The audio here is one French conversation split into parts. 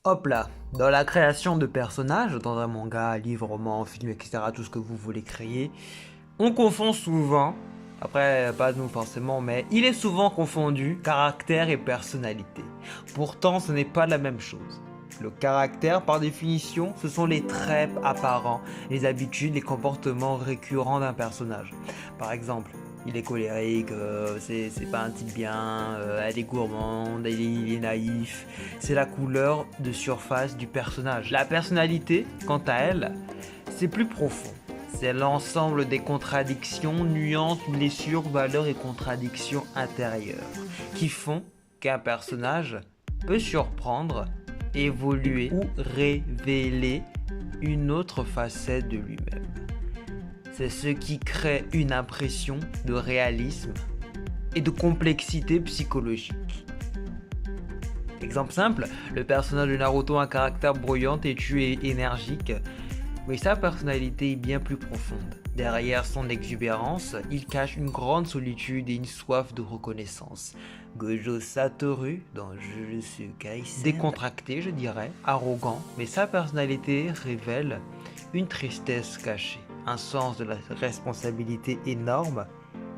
Hop là, dans la création de personnages, dans un manga, livre, roman, film, etc., tout ce que vous voulez créer, on confond souvent, après pas nous forcément, mais il est souvent confondu caractère et personnalité. Pourtant, ce n'est pas la même chose. Le caractère, par définition, ce sont les traits apparents, les habitudes, les comportements récurrents d'un personnage. Par exemple, il est colérique, c'est pas un type bien, elle est gourmande, il est naïf. C'est la couleur de surface du personnage. La personnalité, quant à elle, c'est plus profond. C'est l'ensemble des contradictions, nuances, blessures, valeurs et contradictions intérieures qui font qu'un personnage peut surprendre, évoluer ou révéler une autre facette de lui-même. C'est ce qui crée une impression de réalisme et de complexité psychologique. Exemple simple, le personnage de Naruto a un caractère brouillant, têtu et énergique, mais sa personnalité est bien plus profonde. Derrière son exubérance, il cache une grande solitude et une soif de reconnaissance. Gojo Satoru, dans Jujutsu Kaisen, décontracté je dirais, arrogant, mais sa personnalité révèle une tristesse cachée, un sens de la responsabilité énorme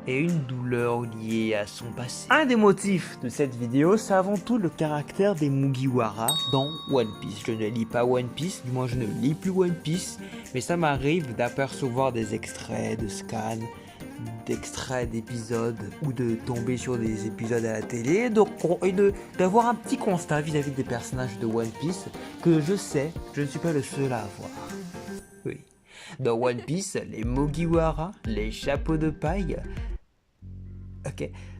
et une douleur liée à son passé. Un des motifs de cette vidéo, c'est avant tout le caractère des Mugiwara dans One Piece. Je ne lis pas One Piece, du moins je ne lis plus One Piece, mais ça m'arrive d'apercevoir des extraits de scans, d'extraits d'épisodes ou de tomber sur des épisodes à la télé et d'avoir un petit constat vis-à-vis des personnages de One Piece que je sais, je ne suis pas le seul à avoir. Oui. Dans One Piece, les Mugiwara, les chapeaux de paille,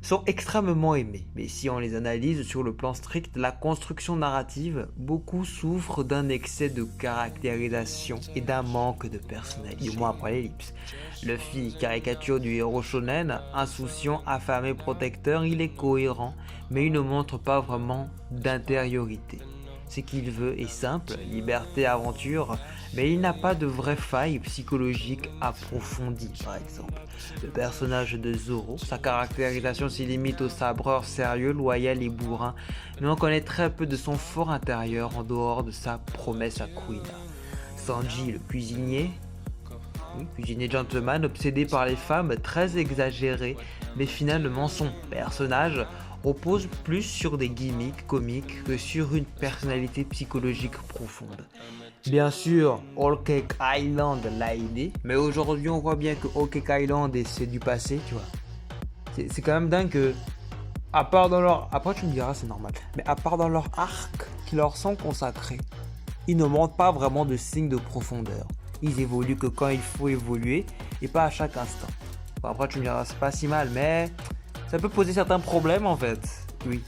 sont extrêmement aimés. Mais si on les analyse sur le plan strict de la construction narrative, beaucoup souffrent d'un excès de caractérisation et d'un manque de personnalité, du moins après l'ellipse. Luffy, caricature du héros shonen, insouciant, affamé, protecteur, il est cohérent, mais il ne montre pas vraiment d'intériorité. Ce qu'il veut est simple, liberté, aventure, mais il n'a pas de vraie faille psychologique approfondie, par exemple. Le personnage de Zoro, sa caractérisation s'y limite au sabreur sérieux, loyal et bourrin, mais on connaît très peu de son fort intérieur en dehors de sa promesse à Kuina. Sanji, le cuisinier, oui, cuisinier gentleman, obsédé par les femmes, très exagéré, mais finalement son personnage repose plus sur des gimmicks comiques que sur une personnalité psychologique profonde. Bien sûr, Whole Cake Island l'a aidé, mais aujourd'hui on voit bien que Whole Cake Island c'est du passé, tu vois. C'est quand même dingue que, à part dans leur... Après tu me diras c'est normal, mais à part dans leur arc qui leur sont consacrés, ils ne montrent pas vraiment de signes de profondeur. Ils évoluent que quand il faut évoluer et pas à chaque instant. Bon, après tu me diras c'est pas si mal, mais ça peut poser certains problèmes en fait. Oui.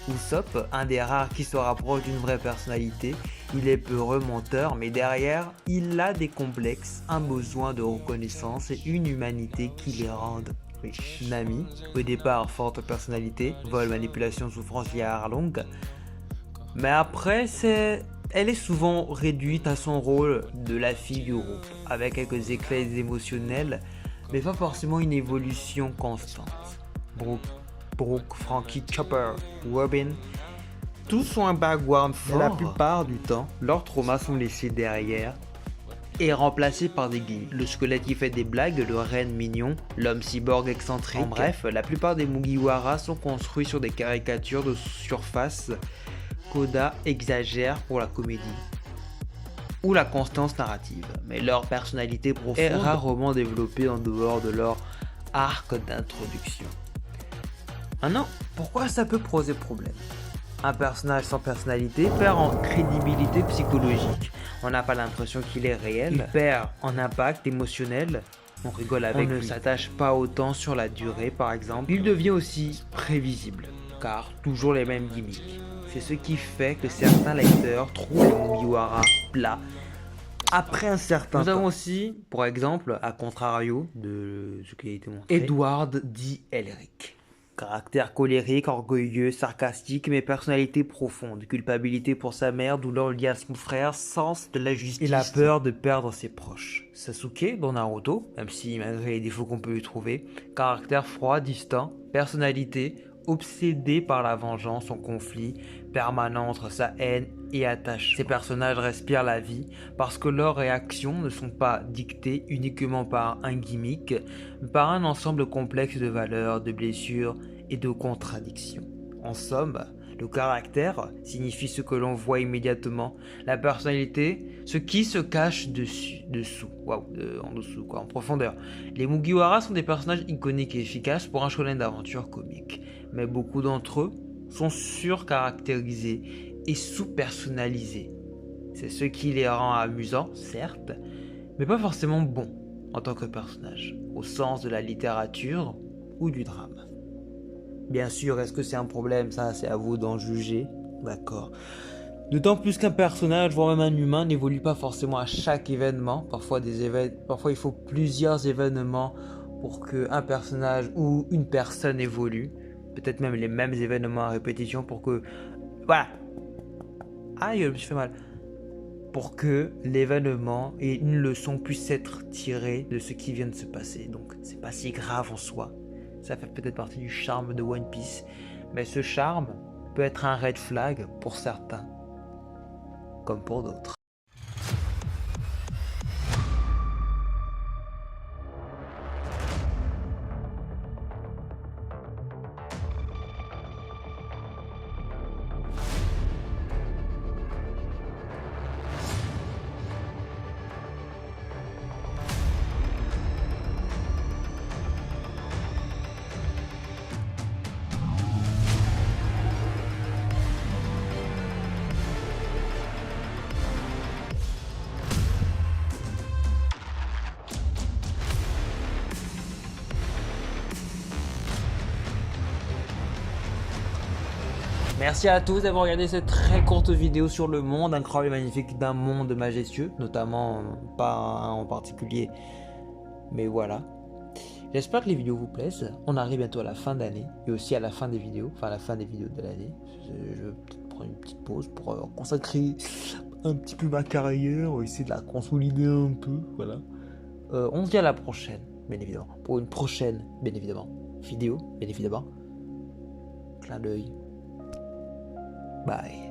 Usopp, un des rares qui se rapproche d'une vraie personnalité, il est peureux, menteur, mais derrière, il a des complexes, un besoin de reconnaissance et une humanité qui les rendent riches. Nami, au départ forte personnalité, vol, manipulation, souffrance liée à Arlong, mais après elle est souvent réduite à son rôle de la fille du groupe, avec quelques éclats émotionnels, mais pas forcément une évolution constante. Brooke, Frankie, Chopper, Robin, tous ont un background fort. La plupart du temps, leurs traumas sont laissés derrière et remplacés par des gimmicks. Le squelette qui fait des blagues, le reine mignon, l'homme cyborg excentrique. En bref, la plupart des Mugiwara sont construits sur des caricatures de surface qu'Oda exagère pour la comédie ou la constance narrative, mais leur personnalité profonde est rarement développée en dehors de leur arc d'introduction. Maintenant, pourquoi ça peut poser problème? Un personnage sans personnalité perd en crédibilité psychologique. On n'a pas l'impression qu'il est réel. Il perd en impact émotionnel. On rigole avec lui. On ne s'attache pas autant sur la durée, par exemple. Il devient aussi prévisible, car toujours les mêmes gimmicks. C'est ce qui fait que certains lecteurs trouvent les Mugiwara plats après un certain temps. Nous avons aussi, par exemple, à contrario de ce qui a été montré, Edward D. Elric. Caractère colérique, orgueilleux, sarcastique, mais personnalité profonde. Culpabilité pour sa mère, douleur liée à son frère, sens de la justice. Il a peur de perdre ses proches. Sasuke, dans Naruto, même si malgré les défauts qu'on peut lui trouver, caractère froid, distant, personnalité, obsédé par la vengeance en conflit, permanent entre sa haine et attachement. Ces personnages respirent la vie parce que leurs réactions ne sont pas dictées uniquement par un gimmick, mais par un ensemble complexe de valeurs, de blessures et de contradictions. En somme, le caractère signifie ce que l'on voit immédiatement, la personnalité, ce qui se cache en dessous, en profondeur. Les Mugiwara sont des personnages iconiques et efficaces pour un shonen d'aventure comique, mais beaucoup d'entre eux sont surcaractérisés et sous-personnalisés. C'est ce qui les rend amusants, certes, mais pas forcément bons en tant que personnages, au sens de la littérature ou du drame. Bien sûr, est-ce que c'est un problème? Ça, c'est à vous d'en juger. D'accord. D'autant plus qu'un personnage, voire même un humain, n'évolue pas forcément à chaque événement. Parfois, il faut plusieurs événements pour qu'un personnage ou une personne évolue. Peut-être même les mêmes événements à répétition pour que... Voilà. Aïe, je me suis fait mal. Pour que l'événement et une leçon puissent être tirées de ce qui vient de se passer. Donc, c'est pas si grave en soi. Ça fait peut-être partie du charme de One Piece. Mais ce charme peut être un red flag pour certains, comme pour d'autres. Merci à tous d'avoir regardé cette très courte vidéo sur le monde incroyable et magnifique d'un monde majestueux, notamment pas un en particulier, mais voilà. J'espère que les vidéos vous plaisent. On arrive bientôt à la fin d'année et aussi à la fin des vidéos, enfin à la fin des vidéos de l'année. Je vais peut-être prendre une petite pause pour consacrer un petit peu ma carrière, essayer de la consolider un peu, voilà. On se dit à la prochaine, bien évidemment, pour une prochaine, bien évidemment, vidéo, bien évidemment. Clin d'œil. Bye.